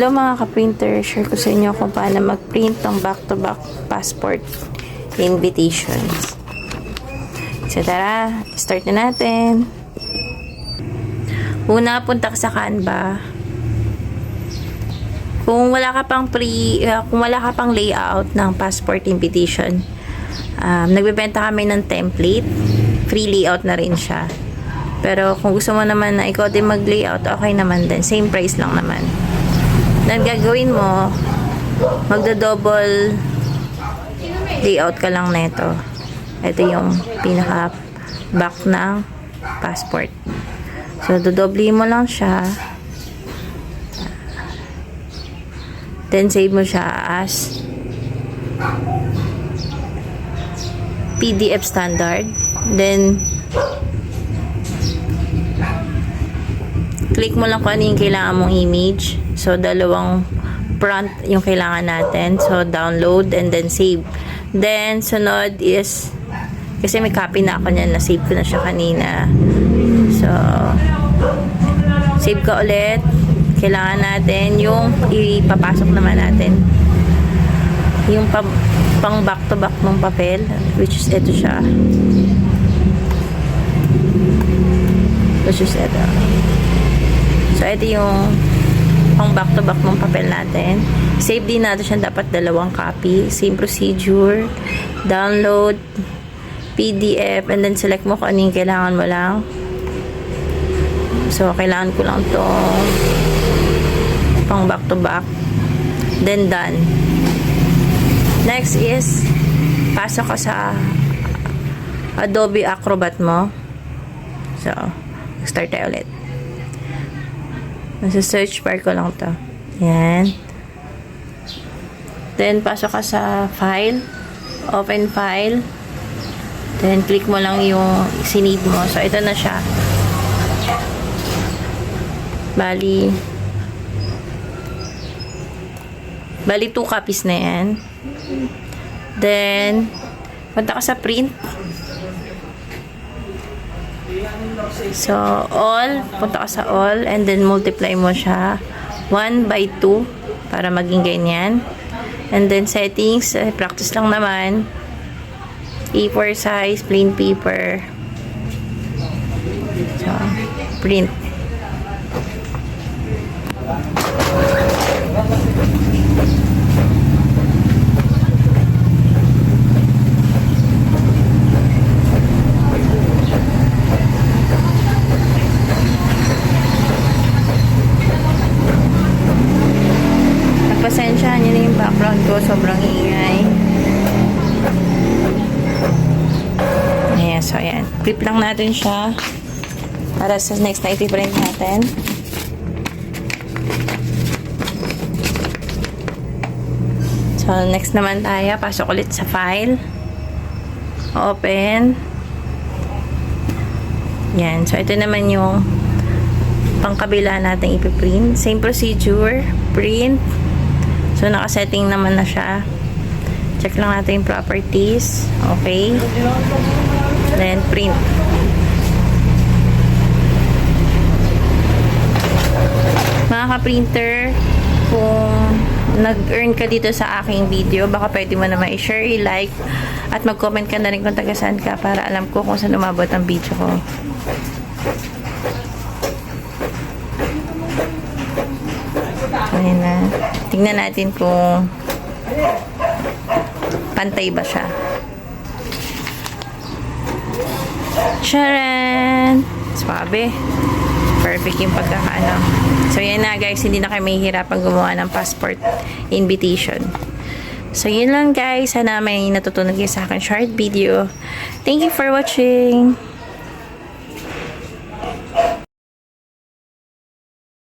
Hello mga ka-printer, share ko sa inyo kung paano mag-print ng back-to-back passport invitations. So tara, start na natin. Una, punta ka sa Canva. Kung wala ka pang layout ng passport invitation, nagbebenta kami ng template. Free layout na rin siya. Pero kung gusto mo naman na ikaw din mag-layout, okay naman din. Same price lang naman. Then gagawin mo, magdo-double layout ka lang nito. Ito yung pinaka back ng passport. So dodoble mo lang siya. Then save mo siya as PDF standard. Then click mo lang kung ano yung kailangan mong image. So, dalawang front yung kailangan natin. So, download and then save. Then, sunod is, kasi may copy na ako niyan, na-save ko na siya kanina. So, save ka ulit. Kailangan natin yung ipapasok naman natin. Yung pang back-to-back ng papel, which is ito siya. Which is ito. So, ito yung pang back-to-back ng papel natin. Save din natin siya, dapat dalawang copy. Same procedure. Download, PDF, and then select mo kung ano yung kailangan mo lang. So, kailangan ko lang itong pang back-to-back. Then, done. Next is, pasok ka sa Adobe Acrobat mo. So, start tayo ulit. Nasa search bar ko lang to. Yan. Then, pasok ka sa file. Open file. Then, click mo lang yung sinave mo. So, ito na siya. Bali 2 copies na yan. Then, punta ka sa print. So, all, punta ka sa all, and then multiply mo siya 1/2 para maging ganyan. And then settings, practice lang naman. A4 size, plain paper. So, print. Pasensyahan nyo na yung background ko, sobrang ingay. Ayan, so ayan, flip lang natin siya para sa next na iti-print natin. So next naman tayo, pasok ulit sa file, open. Yan, so ito naman yung pangkabila natin ipiprint. Same procedure, print. So, nakasetting naman na siya. Check lang natin yung properties. Okay. Then, print. Mga ka-printer, kung nag-earn ka dito sa aking video, baka pwede mo naman i-share, i-like, at mag-comment ka na rin kung taga-saan ka para alam ko kung saan umabot ang video ko. Ayan na. Tingnan natin kung pantay ba siya. Charan! Swabe. Perfect yung pagkakaano. So, yan na guys. Hindi na kayo mahihirapan gumawa ng passport invitation. So, yun lang guys. Sana may natutunan kayo sa akin short video. Thank you for watching.